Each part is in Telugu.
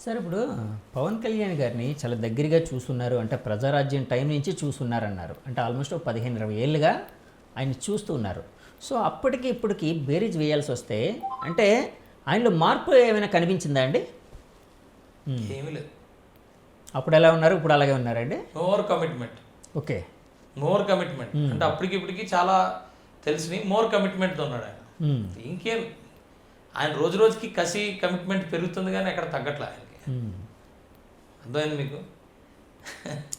సార్ ఇప్పుడు పవన్ కళ్యాణ్ గారిని చాలా దగ్గరగా చూస్తున్నారు అంటే ప్రజారాజ్యం టైం నుంచి చూస్తున్నారన్నారు అంటే ఆల్మోస్ట్ 15-20 ఏళ్ళుగా ఆయన చూస్తూ ఉన్నారు. సో అప్పటికి ఇప్పటికి బేరీజ్ వేయాల్సి వస్తే అంటే ఆయనలో మార్పు ఏమైనా కనిపించిందా అండి? ఏమీ లేదు. అప్పుడు ఎలా ఉన్నారు, ఇప్పుడు అలాగే ఉన్నారండి? More commitment. Okay, more commitment అంటే అప్పటికి ఇప్పటికి చాలా తెలిసి మోర్ కమిట్మెంట్తో ఉన్నాడు ఆయన. ఇంకేం ఆయన రోజు రోజుకి కసి కమిట్మెంట్ పెరుగుతుంది కానీ ఎక్కడ తగ్గట్లే ఆయనకి. అర్థమైంది మీకు?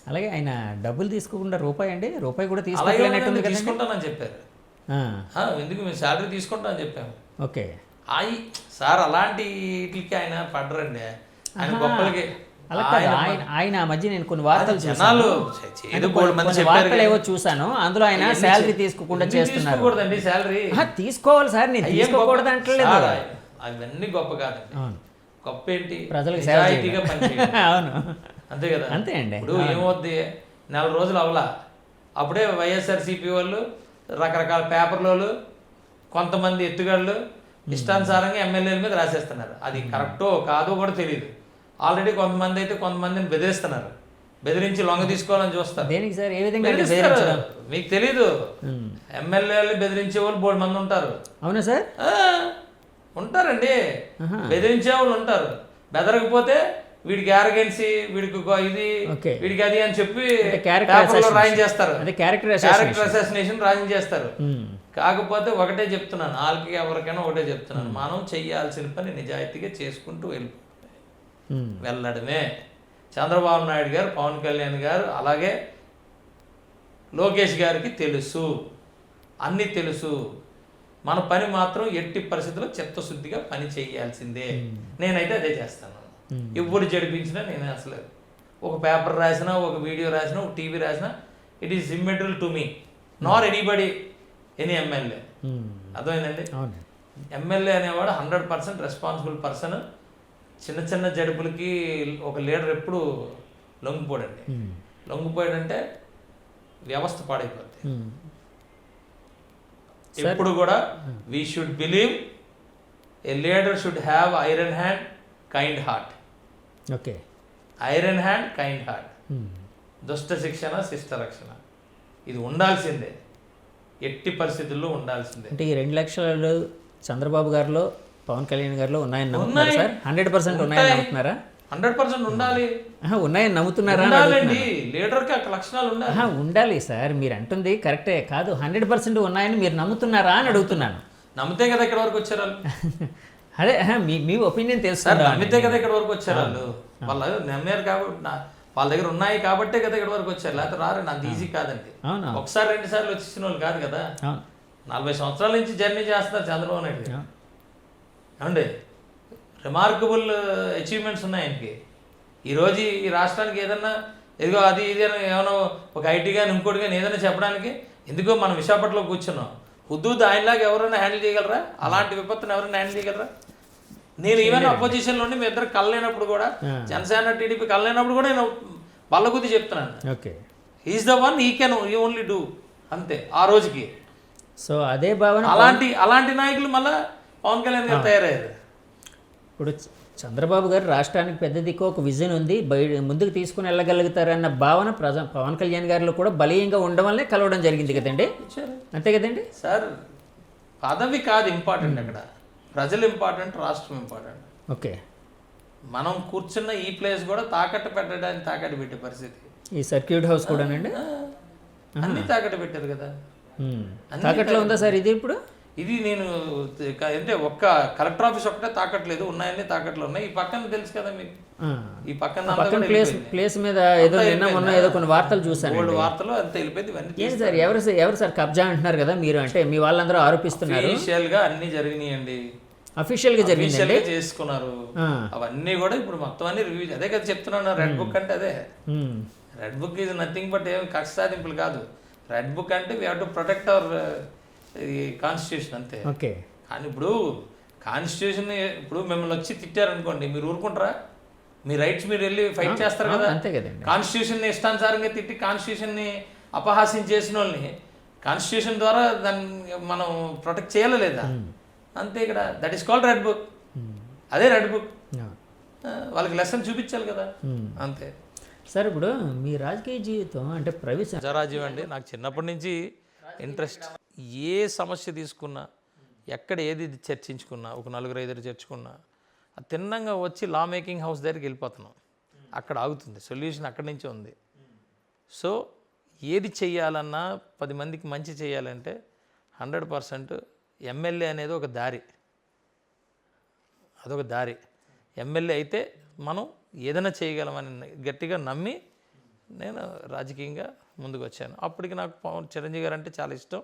అలాగే ఆయన డబ్బులు తీసుకోకుండా రూపాయి కూడా అలాగే తీసుకుంటానని చెప్పారు. ఎందుకు మేము శాలరీ తీసుకుంటా అని చెప్పాము. ఓకే, సార్ అలాంటి వీటికి ఆయన పడ్డరండి. ఆయన గొప్పలకి అలా కాదు. ఆయన ఆ మధ్య నేను కొన్ని వార్తలు జనాలు ఏవో చూసాను, అందులో ఆయన శాలరీ తీసుకోకుండా చేస్తున్నారు. తీసుకోకూడదండి శాలరీ. తీసుకోవాలి సార్, నేను తీసుకోకూడదు అంటలేదు. అవన్నీ గొప్ప కాదండి. గొప్ప ఏంటి, ప్రజలకు నిజాయితీగా పనిచేయాలి. అవును, అంతే కదా. అంతే అండి. ఇప్పుడు ఏమవుద్ది, 4 రోజులు అవలా అప్పుడే వైఎస్ఆర్సీపీ వాళ్ళు రకరకాల పేపర్లు కొంతమంది ఎత్తుగాళ్ళు ఇష్టానుసారంగా ఎమ్మెల్యేల మీద రాసేస్తున్నారు. అది కరెక్టో కాదో కూడా తెలియదు. ఆల్రెడీ కొంతమందిని బెదిరిస్తున్నారు. బెదిరించి లొంగ తీసుకోవాలని చూస్తారు. దేనికి సార్? ఏ విధంగా? మీకు తెలీదు, ఎమ్మెల్యేలు బెదిరించే వాళ్ళు 3 మంది ఉంటారు. అవునా సార్? ఉంటారండి, బెదిరించే వాళ్ళు ఉంటారు. బెదరకపోతే వీడికి ఆరగెన్సీ, వీడికి ఇది, వీడికి అది అని చెప్పి రాయించేస్తారు. Character assassination రాయించేస్తారు. కాకపోతే ఒకటే చెప్తున్నాను, వాళ్ళకి ఎవరికైనా ఒకటే చెప్తున్నాను, మనం చెయ్యాల్సిన పని నిజాయితీగా చేసుకుంటూ వెళ్ళడమే. చంద్రబాబు నాయుడు గారు, పవన్ కళ్యాణ్ గారు, అలాగే లోకేష్ గారికి తెలుసు, అన్నీ తెలుసు. మన పని మాత్రం ఎట్టి పరిస్థితుల్లో చిత్తశుద్ధిగా పని చేయాల్సిందే. నేనైతే అదే చేస్తాను. ఎప్పుడు జడిపించినా నేను అసలు ఒక పేపర్ రాసినా, ఒక వీడియో రాసినా, ఒక టీవీ రాసినా, it is ఇమ్మెటరల్ to me, Nar anybody, any MLA. అర్థమైందండి? ఎమ్మెల్యే అనేవాడు 100% రెస్పాన్సిబుల్ పర్సన్. చిన్న చిన్న జడుపులకి ఒక లీడర్ ఎప్పుడు లొంగిపోడండి. లొంగిపోయాడంటే వ్యవస్థ పాడైపోద్ది. ఎప్పుడు కూడా we should believe A leader should have iron hand, kind heart. Okay, iron hand, kind heart. దుష్ట శిక్షణ, శిష్ట రక్షణ, ఇది ఉండాల్సిందే, ఎట్టి పరిస్థితుల్లో ఉండాల్సిందే. అంటే ఈ 2 లక్షలు చంద్రబాబు గారిలో, పవన్ కళ్యాణ్ గారిలో ఉన్నాయని నమ్ముతున్నారు సార్? 100% ఉన్నాయని నమ్ముతున్నారా? 100% ఉండాలి. ఉన్నాయని నమ్ముతున్నారా? ఉండాలండి, లీడర్కి ఆ లక్షణాలు ఉండాలి. ఉండాలి సార్, మీరు అంటుంది కరెక్టే. కాదు, 100% ఉన్నాయని మీరు నమ్ముతున్నారా అని అడుగుతున్నాను. నమ్మితే కదా ఇక్కడ వరకు వచ్చారు వాళ్ళు. అదే మీ ఒపీనియన్ తెలుసు. నమ్మితే కదా ఇక్కడ వరకు వచ్చారు వాళ్ళు. వాళ్ళు నమ్మారు కాబట్టి, వాళ్ళ దగ్గర ఉన్నాయి కాబట్టే కదా ఇక్కడ వరకు వచ్చారు. లేకపోతే రారు. అంత ఈజీ కాదండి. ఒకసారి 2 సార్లు వచ్చేసిన వాళ్ళు కాదు కదా. 40 సంవత్సరాల నుంచి జర్నీ చేస్తున్నారు చంద్రబాబు నాయుడు. ఏమండి, రిమార్కబుల్ అచీవ్మెంట్స్ ఉన్నాయి ఆయనకి. ఈరోజు ఈ రాష్ట్రానికి ఏదన్నా ఇదిగో అది ఇది అని ఏమైనా ఒక ఐటీ కానీ ఇంకోటి కానీ ఏదైనా చెప్పడానికి, ఎందుకో మనం విశాఖపట్నంలో కూర్చున్నాం. హుద్దూద్ ఆయనలాగా ఎవరైనా హ్యాండిల్ చేయగలరా? అలాంటి విపత్తును ఎవరైనా హ్యాండిల్ చేయగలరా? నేను ఈవెన్ అపోజిషన్లో ఉండి మీ ఇద్దరు కలలేనప్పుడు కూడా, జనసేన టీడీపీ కలలేనప్పుడు కూడా నేను బల్ల కొద్ది చెప్తున్నాను, ఈజ్ ద వన్, ఈ కెన్ ఓన్లీ డూ, అంతే ఆ రోజుకి. సో అదే భావన అలాంటి నాయకులు మళ్ళీ పవన్ కళ్యాణ్ గారు తయారయ్యారు. ఇప్పుడు చంద్రబాబు గారు రాష్ట్రానికి పెద్ద దిక్కు ఒక విజన్ ఉంది, ముందుకు తీసుకుని వెళ్ళగలుగుతారన్న భావన పవన్ కళ్యాణ్ గారిలో కూడా బలీయంగా ఉండడం వల్లే కలవడం జరిగింది కదండి. అంతే కదండి సార్? పదవి కాదు ఇంపార్టెంట్, అక్కడ ప్రజలు ఇంపార్టెంట్, రాష్ట్రం ఇంపార్టెంట్. ఓకే, మనం కూర్చున్న ఈ ప్లేస్ కూడా తాకట్టు పెట్టడానికి తాకట్టు పెట్టే పరిస్థితి. ఈ సర్క్యూట్ హౌస్ కూడానండి అన్ని తాకట్టు పెట్టారు కదా. తాకట్లో ఉందా సార్ ఇది? ఇప్పుడు ఇది నేను అంటే ఒక్క కలెక్టర్ ఆఫీస్ ఒక్కటే తాకట్లేదు, ఉన్నాయని తాకట్లు ఉన్నాయి. ఈ పక్కన తెలుసు కదా మీకు, ఈ పక్కన ప్లేస్ మీద ఏదో ఏదో కొన్ని వార్తలు చూసాను, వార్తలు అంత వెళ్ళిపోయింది. ఇవన్నీ సార్ ఎవరు సార్ కబ్జా అంటున్నారు కదా మీరు, అంటే మీ వాళ్ళందరూ ఆరోపిస్తున్నారు. అఫీషియల్ గా అన్ని జరిగినాయండి, అఫీషియల్ గా చేసుకున్నారు. అవన్నీ కూడా ఇప్పుడు మొత్తం అన్ని రివ్యూ. అదే కదా చెప్తున్నాను, రెడ్ బుక్ అంటే అదే. Red book is nothing but ఏం కక్ష సాధింపులు కాదు. రెడ్ బుక్ అంటే we have to protect our constitution, అంతే. ఓకే, కానీ ఇప్పుడు కాన్స్టిట్యూషన్ ఇప్పుడు మిమ్మల్ని వచ్చి తిట్టారనుకోండి, మీరు ఊరుకుంటారా? మీ రైట్స్ మీరు వెళ్ళి ఫైట్ చేస్తారు కదా. అంతే కదండి. కాన్స్టిట్యూషన్ని ఇష్టానుసారంగా తిట్టి కాన్స్టిట్యూషన్ని అపహాస్యం చేసిన వాళ్ళని కాన్స్టిట్యూషన్ ద్వారా దాన్ని మనం ప్రొటెక్ట్ చేయలేదా? అంతే. ఇక్కడ that is called red book. అదే రెడ్ బుక్. వాళ్ళకి లెసన్ చూపించాలి కదా, అంతే. సార్ ఇప్పుడు మీ రాజకీయ జీవితం అంటే ప్రజారాజ్యం అండి నాకు చిన్నప్పటి నుంచి ఇంట్రెస్ట్. ఏ సమస్య తీసుకున్నా, ఎక్కడ ఏది చర్చించుకున్నా, ఒక 4-5 చర్చుకున్నా, తిన్నంగా వచ్చి లా మేకింగ్ హౌస్ దగ్గరికి వెళ్ళిపోతున్నాం. అక్కడ ఆగుతుంది, సొల్యూషన్ అక్కడి నుంచే ఉంది. సో ఏది చెయ్యాలన్నా 10 మందికి మంచి చేయాలంటే 100% ఎమ్మెల్యే అనేది ఒక దారి, అదొక దారి. ఎమ్మెల్యే అయితే మనం ఏదైనా చేయగలమని గట్టిగా నమ్మి నేను రాజకీయంగా ముందుకు వచ్చాను. అప్పటికి నాకు చిరంజీవి గారు అంటే చాలా ఇష్టం.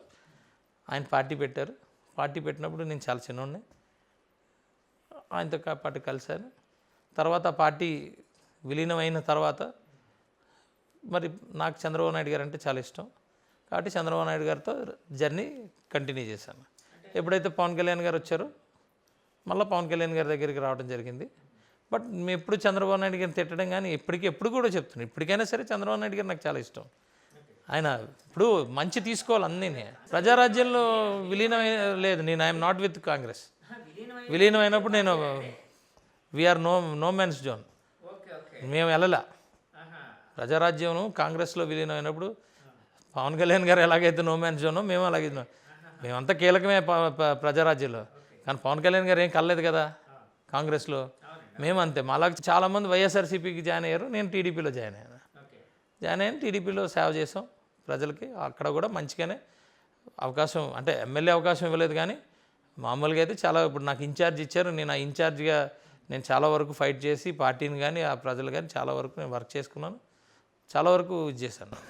ఆయన పార్టీ పెట్టారు. పార్టీ పెట్టినప్పుడు నేను చాలా చిన్నోడిని, ఆయనతో పాటు కలిశాను. తర్వాత పార్టీ విలీనమైన తర్వాత మరి నాకు చంద్రబాబు నాయుడు గారు అంటే చాలా ఇష్టం కాబట్టి చంద్రబాబు నాయుడు గారితో జర్నీ కంటిన్యూ చేశాను. ఎప్పుడైతే పవన్ కళ్యాణ్ గారు వచ్చారో మళ్ళీ పవన్ కళ్యాణ్ గారి దగ్గరికి రావడం జరిగింది. బట్ మేము ఎప్పుడు చంద్రబాబు నాయుడు గారిని తిట్టడం కానీ ఎప్పుడు కూడా చెప్తున్నాను, ఇప్పటికైనా సరే చంద్రబాబు నాయుడు గారు నాకు చాలా ఇష్టం. ఆయన ఇప్పుడు మంచి తీసుకోవాలి అన్నీ. ప్రజారాజ్యంలో విలీనమైన లేదు, నేను ఐఎమ్ నాట్ విత్ కాంగ్రెస్. విలీనమైనప్పుడు నేను వీఆర్ నో మ్యాన్స్ జోన్, మేము వెళ్ళలా. ప్రజారాజ్యం కాంగ్రెస్లో విలీనమైనప్పుడు పవన్ కళ్యాణ్ గారు ఎలాగైతే నో మ్యాన్స్ జోనో మేము అలాగే, మేమంతా కీలకమే ప్రజారాజ్యంలో. కానీ పవన్ కళ్యాణ్ గారు ఏం కలలేదు కదా కాంగ్రెస్లో, మేము అంతే. మాలాగా చాలామంది వైఎస్ఆర్సీపీకి జాయిన్ అయ్యారు, నేను టీడీపీలో జాయిన్ అయ్యాను. టీడీపీలో సేవ చేసాం ప్రజలకి. అక్కడ కూడా మంచిగానే అవకాశం, అంటే ఎమ్మెల్యే అవకాశం ఇవ్వలేదు కానీ మామూలుగా అయితే చాలా. ఇప్పుడు నాకు ఇన్ఛార్జ్ ఇచ్చారు, నేను ఆ ఇన్ఛార్జ్గా నేను చాలా వరకు ఫైట్ చేసి పార్టీని కానీ ఆ ప్రజలు కానీ చాలా వరకు నేను వర్క్ చేసుకున్నాను, చాలా వరకు ఇది చేశాను.